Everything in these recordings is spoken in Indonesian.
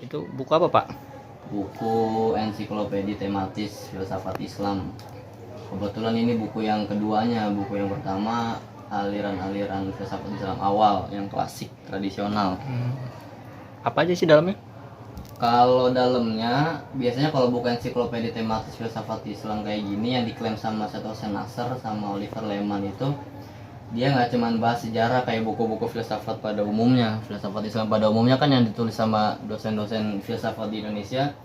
Itu buku apa, Pak? Buku ensiklopedia tematis filsafat Islam. Kebetulan ini buku yang keduanya. Buku yang pertama aliran-aliran filsafat Islam awal yang klasik tradisional. Apa aja sih dalamnya? Kalau dalamnya biasanya kalau buku ensiklopedia tematis filsafat Islam kayak gini yang diklaim sama Seth Nasr sama Oliver Leaman itu, dia nggak cuman bahas sejarah kayak buku-buku filsafat pada umumnya. Filsafat Islam pada umumnya kan yang ditulis sama dosen-dosen filsafat di Indonesia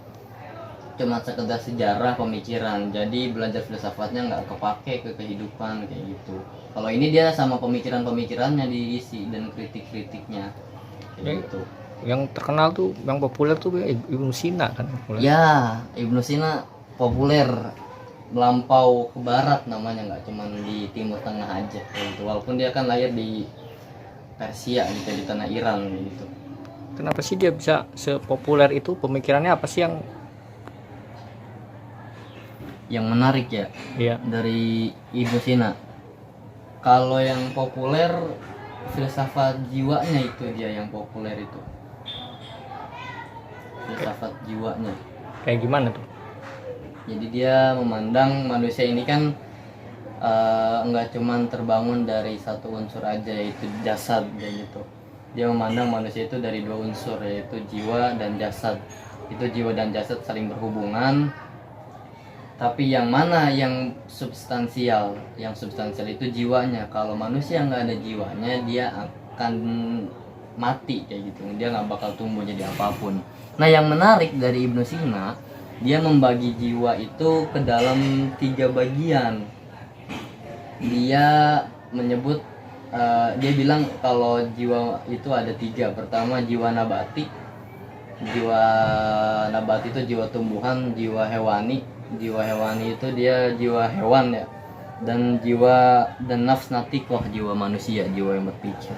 cuma sekedar sejarah pemikiran, jadi belajar filsafatnya nggak kepake ke kehidupan kayak gitu. Kalau ini dia sama pemikiran-pemikirannya diisi dan kritik-kritiknya kayak gitu. Yang terkenal tuh, yang populer tuh Ibnu Sina kan populer. Ya, Ibnu Sina populer melampau ke barat namanya, nggak cuma di Timur Tengah aja gitu. Walaupun dia kan lahir di Persia gitu, di tanah Iran gitu. Kenapa sih dia bisa sepopuler itu? Pemikirannya apa sih yang menarik ya Iya. dari Ibnu Sina? Kalau yang populer filsafat jiwanya, itu dia yang populer itu. Filsafat jiwanya. Kayak gimana tuh? Jadi dia memandang manusia ini kan nggak cuman terbangun dari satu unsur aja, yaitu jasad kayak gitu. Dia memandang manusia itu dari dua unsur, yaitu jiwa dan jasad. Itu jiwa dan jasad saling berhubungan. Tapi yang mana yang substansial? Yang substansial itu jiwanya. Kalau manusia nggak ada jiwanya, dia akan mati kayak gitu. Dia nggak bakal tumbuh jadi apapun. Nah, yang menarik dari Ibnu Sina, dia membagi jiwa itu ke dalam 3 bagian. Dia menyebut, dia bilang kalau jiwa itu ada 3. Pertama jiwa nabati. Jiwa nabati itu jiwa tumbuhan, jiwa hewani. Jiwa hewani itu dia jiwa hewan ya. Dan jiwa dan nafs natikoh, jiwa manusia, jiwa yang berpikir.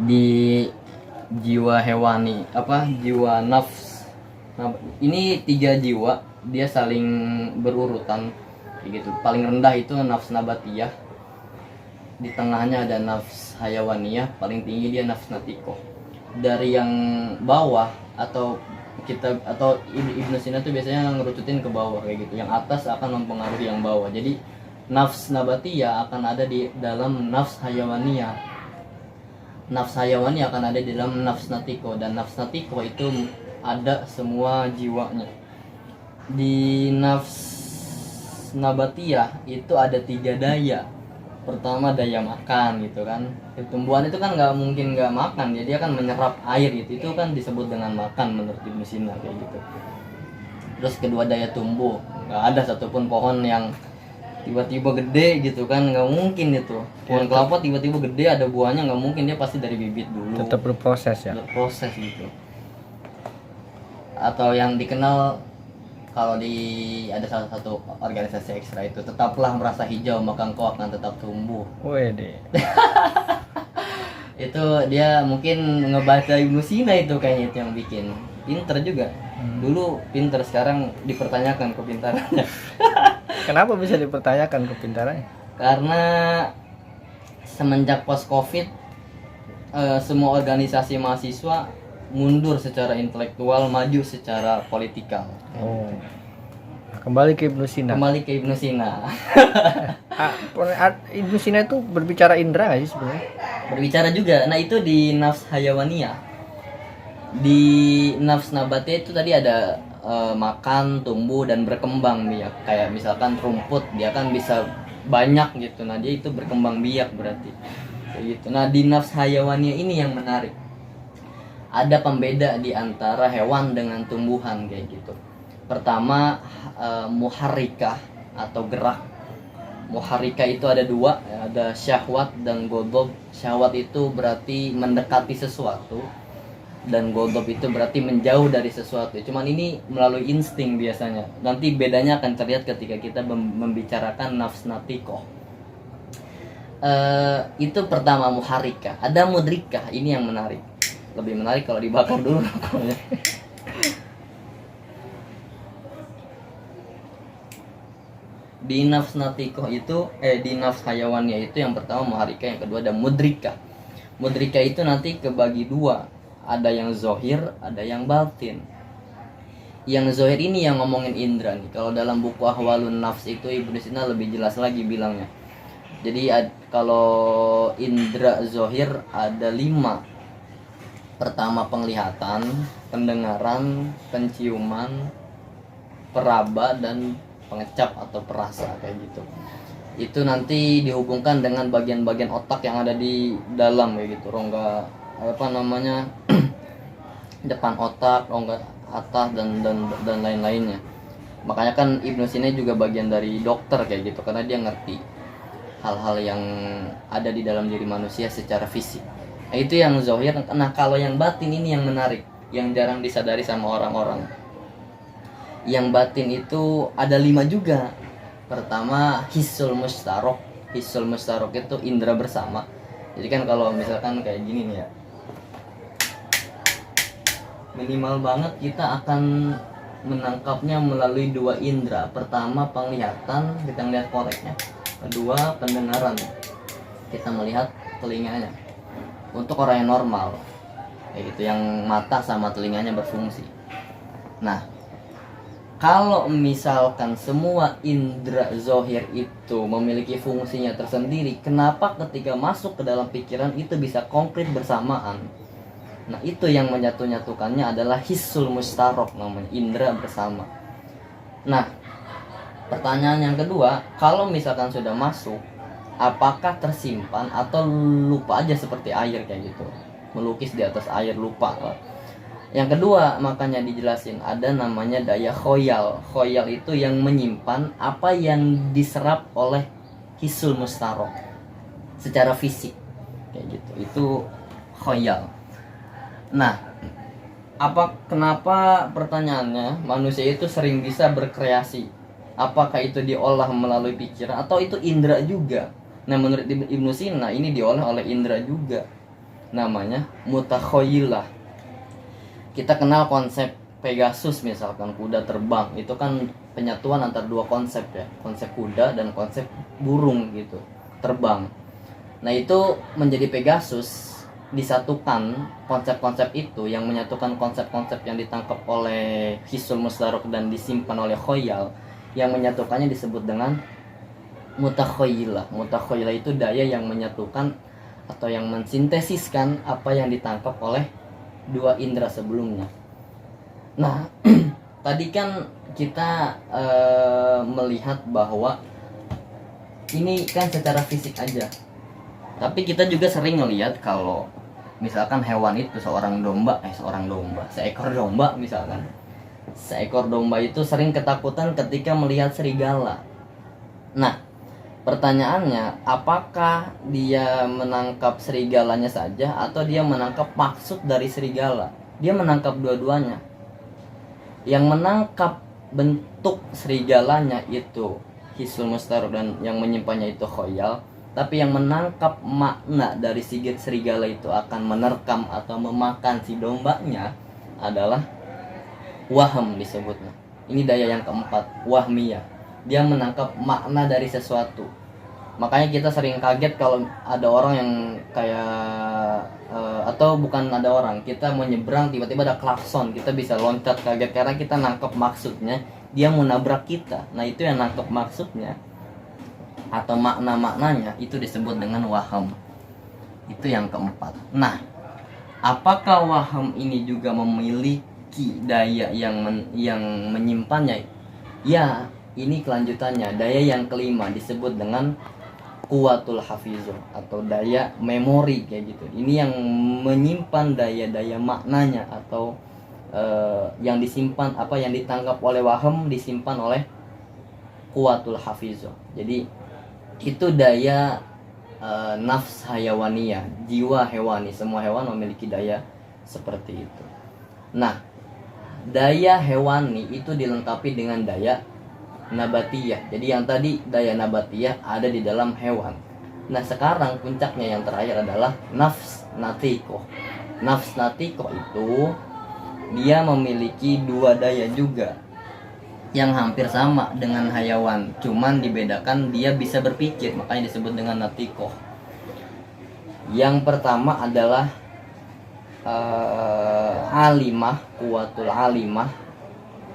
Di jiwa hewani jiwa nafs, ini 3 jiwa, dia saling berurutan gitu. Paling rendah itu nafs nabatiyah, di tengahnya ada nafs hayawaniyah, paling tinggi dia nafs natikoh. Dari yang bawah atau Ibnu Sina tuh biasanya ngerucutin ke bawah kayak gitu. Yang atas akan mempengaruhi yang bawah. Jadi nafs nabatiyah akan ada di dalam nafs hayawaniyah. Nafs hayawani akan ada di dalam nafs natiko, dan nafs natiko itu ada semua jiwanya. Di nafs nabatiyah itu ada 3 daya. Pertama daya makan gitu kan. Tumbuhan itu kan nggak mungkin nggak makan, dia kan menyerap air gitu. Itu kan disebut dengan makan menurut Ibnu Sina kayak gitu. Terus kedua daya tumbuh, nggak ada satupun pohon yang tiba-tiba gede gitu kan, nggak mungkin itu. Pohon kelapa tiba-tiba gede ada buahnya, nggak mungkin, dia pasti dari bibit dulu. Tetap berproses ya. Berproses gitu. Atau yang dikenal kalau ada salah satu organisasi ekstra itu, tetaplah merasa hijau maka engkau akan tetap tumbuh. Wede. Itu dia mungkin ngebaca Ibnu Sina itu kayaknya, itu yang bikin. Pinter juga. Dulu pinter, sekarang dipertanyakan kepintarannya. Kenapa bisa dipertanyakan kepintarannya? Karena semenjak post Covid, semua organisasi mahasiswa mundur secara intelektual, maju secara politikal. Oh. Kembali ke Ibnu Sina. Ibnu Sina itu berbicara indera nggak sih sebenarnya? Berbicara juga. Nah, itu di nafs hayawaniyah. Di nafs nabati itu tadi ada makan, tumbuh dan berkembang biak. Kayak misalkan rumput, dia kan bisa banyak gitu. Nah, dia itu berkembang biak berarti. Kayak gitu. Nah, di nafs hayawaniyah ini yang menarik. Ada pembeda di antara hewan dengan tumbuhan kayak gitu. Pertama, muharrikah atau gerak. Muharrikah itu ada 2, ada syahwat dan godob. Syahwat itu berarti mendekati sesuatu, dan godob itu berarti menjauh dari sesuatu. Cuman ini melalui insting biasanya. Nanti bedanya akan terlihat ketika kita membicarakan nafs natikoh. Itu pertama muharrikah. Ada mudrikah, ini yang menarik. Lebih menarik kalau dibakar dulu rokoknya. Di nafs natikoh itu di nafs hayawannya itu yang pertama muharrikah, yang kedua ada mudrikah. Mudrikah itu nanti kebagi 2. ada yang zohir, ada yang batin. Yang zohir ini yang ngomongin indra nih. Kalau dalam buku Ahwalun Nafs itu Ibnu Sina lebih jelas lagi bilangnya. Jadi kalau indra zohir ada 5. Pertama penglihatan, pendengaran, penciuman, peraba, dan pengecap atau perasa kayak gitu. Itu nanti dihubungkan dengan bagian-bagian otak yang ada di dalam kayak gitu, rongga depan otak, rongga atas dan lain-lainnya. Makanya kan Ibnu Sina juga bagian dari dokter kayak gitu, karena dia ngerti hal-hal yang ada di dalam diri manusia secara fisik. Nah, itu yang zahir. Nah, kalau yang batin ini yang menarik, yang jarang disadari sama orang-orang. Yang batin itu ada 5 juga. Pertama, hissul mustarok. Hissul mustarok itu indera bersama. Jadi kan kalau misalkan kayak gini nih ya, minimal banget kita akan menangkapnya melalui 2 indera. Pertama penglihatan, kita melihat koreknya. Kedua pendengaran, kita melihat telinganya. Untuk orang yang normal kayak gitu, yang mata sama telinganya berfungsi. Nah, kalau misalkan semua indera zohir itu memiliki fungsinya tersendiri, kenapa ketika masuk ke dalam pikiran itu bisa konkret bersamaan? Nah, itu yang menyatu-nyatukannya adalah hissul mustarok, namanya indera bersama. Nah, pertanyaan yang kedua, kalau misalkan sudah masuk, apakah tersimpan atau lupa aja seperti air kayak gitu, melukis di atas air lupa lah. Yang kedua, makanya dijelasin ada namanya daya khoyal. Khoyal itu yang menyimpan apa yang diserap oleh hisul mustarok secara fisik kayak gitu, itu khoyal. Nah, kenapa pertanyaannya manusia itu sering bisa berkreasi? Apakah itu diolah melalui pikiran atau itu indera juga? Nah, menurut Ibnu Sina ini diolah oleh indera juga, namanya mutakhoyilah. Kita kenal konsep Pegasus, misalkan kuda terbang, itu kan penyatuan antara 2 konsep ya, konsep kuda dan konsep burung gitu, terbang. Nah, itu menjadi Pegasus, disatukan konsep-konsep itu yang menyatukan konsep-konsep yang ditangkap oleh hisul mustarok dan disimpan oleh khoyal, yang menyatukannya disebut dengan mutakhoyilah. Mutakhoyilah itu daya yang menyatukan atau yang mensintesiskan apa yang ditangkap oleh 2 indera sebelumnya. Nah, tadi kan kita melihat bahwa ini kan secara fisik aja. Tapi kita juga sering ngelihat kalau misalkan hewan itu seekor domba misalkan. Seekor domba itu sering ketakutan ketika melihat serigala. Nah, pertanyaannya, apakah dia menangkap serigalanya saja atau dia menangkap maksud dari serigala? Dia menangkap dua-duanya. Yang menangkap bentuk serigalanya itu hisul mustarok dan yang menyimpannya itu khoyal. Tapi yang menangkap makna dari sigit serigala itu akan menerkam atau memakan si dombanya adalah waham disebutnya. Ini daya yang keempat, wahmiyah. Dia menangkap makna dari sesuatu. Makanya kita sering kaget kalau ada orang yang kayak atau bukan ada orang, kita mau nyebrang tiba-tiba ada klakson, kita bisa loncat kaget karena kita nangkep maksudnya, dia mau nabrak kita. Nah, itu yang nangkep maksudnya atau makna-maknanya itu disebut dengan waham. Itu yang keempat. Nah, apakah waham ini juga memiliki daya yang menyimpannya? Ya, ini kelanjutannya. Daya yang kelima disebut dengan kuwatul hafizah atau daya memori kayak gitu. Ini yang menyimpan daya-daya maknanya atau yang disimpan, apa yang ditangkap oleh waham disimpan oleh kuwatul hafizah. Jadi itu daya nafs hayawaniyah, jiwa hewani. Semua hewan memiliki daya seperti itu. Nah, daya hewani itu dilengkapi dengan daya nabatiyah. Jadi yang tadi daya nabatiyah ada di dalam hewan. Nah, sekarang puncaknya yang terakhir adalah nafs natikoh. Nafs natikoh itu dia memiliki 2 daya juga yang hampir sama dengan hayawan, cuman dibedakan dia bisa berpikir, makanya disebut dengan natikoh. Yang pertama adalah alimah, kuwatul alimah,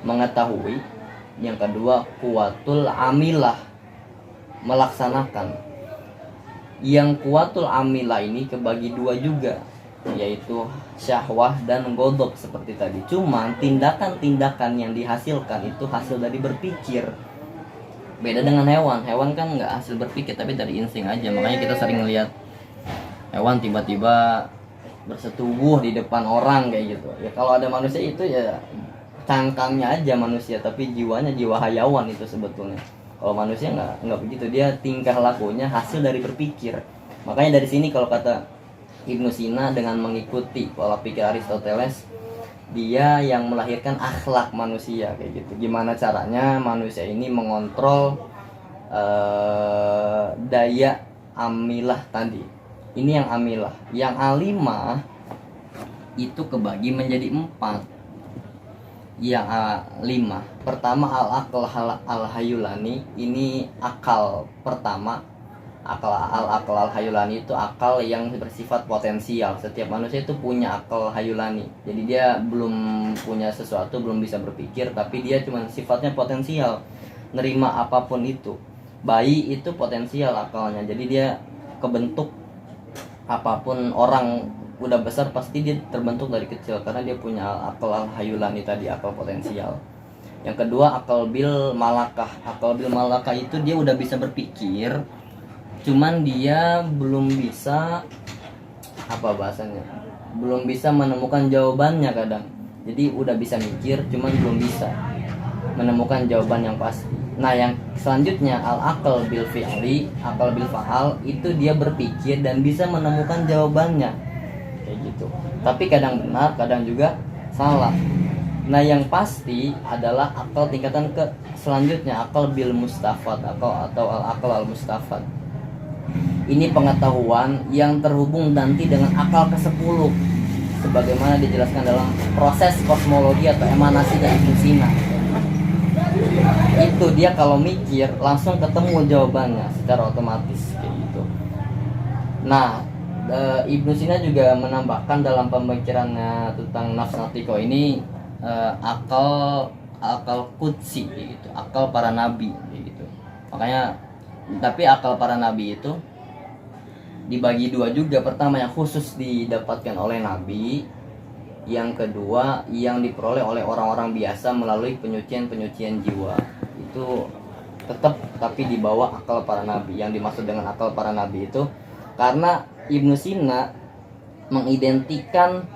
mengetahui. Yang kedua kuwatul amilah, melaksanakan. Yang kuwatul amilah ini kebagi dua juga, yaitu syahwah dan godok seperti tadi. Cuman tindakan-tindakan yang dihasilkan itu hasil dari berpikir. Beda dengan hewan. Hewan kan nggak hasil berpikir tapi dari insting aja. Makanya kita sering lihat hewan tiba-tiba bersetubuh di depan orang kayak gitu. Ya kalau ada manusia itu ya cangkangnya aja manusia, tapi jiwanya jiwa hayawan itu sebetulnya. Kalau manusia nggak begitu, dia tingkah lakunya hasil dari berpikir. Makanya dari sini kalau kata Ibnu Sina, dengan mengikuti pola pikir Aristoteles, dia yang melahirkan akhlak manusia kayak gitu. Gimana caranya manusia ini mengontrol daya amilah tadi. Ini yang amilah. Yang alimah itu kebagi menjadi 4. Yang alimah pertama al-aql al-hayulani, ini akal pertama. Akal al-hayulani itu akal yang bersifat potensial. Setiap manusia itu punya akal hayulani. Jadi dia belum punya sesuatu, belum bisa berpikir, tapi dia cuma sifatnya potensial, nerima apapun itu. Bayi itu potensial akalnya, jadi dia kebentuk apapun. Orang udah besar pasti dia terbentuk dari kecil karena dia punya akal al-hayulani tadi, akal potensial. Yang kedua akal bil malakah. Akal bil malakah itu dia udah bisa berpikir, cuman dia belum bisa, apa bahasanya, belum bisa menemukan jawabannya kadang. Jadi udah bisa mikir cuman belum bisa menemukan jawaban yang pasti. Nah yang selanjutnya al-aql bil fi'li, akal bil fa'al, itu dia berpikir dan bisa menemukan jawabannya kayak gitu. Tapi kadang benar, kadang juga salah. Nah yang pasti adalah akal tingkatan ke selanjutnya, akal bil mustafad, atau al-aql al-mustafad. Ini pengetahuan yang terhubung nanti dengan akal ke-10, sebagaimana dijelaskan dalam proses kosmologi atau emanasi dari Ibnu Sina. Itu dia kalau mikir langsung ketemu jawabannya secara otomatis kayak gitu. Nah Ibnu Sina juga menambahkan dalam pemikirannya tentang nafs natiko ini akal qudsi gitu, akal para nabi gitu. Makanya tapi akal para nabi itu dibagi dua juga. Pertama yang khusus didapatkan oleh nabi, yang kedua yang diperoleh oleh orang-orang biasa melalui penyucian jiwa. Itu tetap tapi di bawah akal para nabi. Yang dimaksud dengan akal para nabi itu karena Ibnu Sina mengidentikan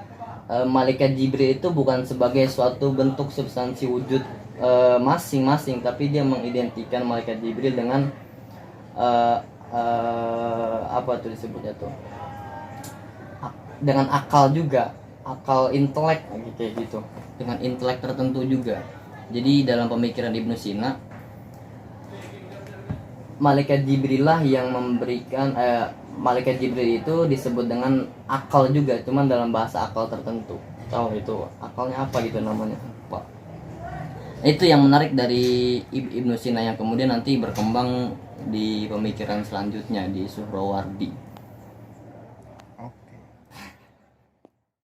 malaikat Jibril itu bukan sebagai suatu bentuk substansi wujud masing-masing, tapi dia mengidentikan malaikat Jibril dengan apa tuh disebutnya tuh, dengan akal juga, akal intelek kayak gitu, dengan intelek tertentu juga. Jadi dalam pemikiran Ibnu Sina, malaikat Jibril lah yang memberikan malaikat Jibril itu disebut dengan akal juga, cuman dalam bahasa akal tertentu. Tahu itu akalnya apa gitu namanya, Pak. Itu yang menarik dari Ibnu Sina yang kemudian nanti berkembang di pemikiran selanjutnya di Suhrawardi.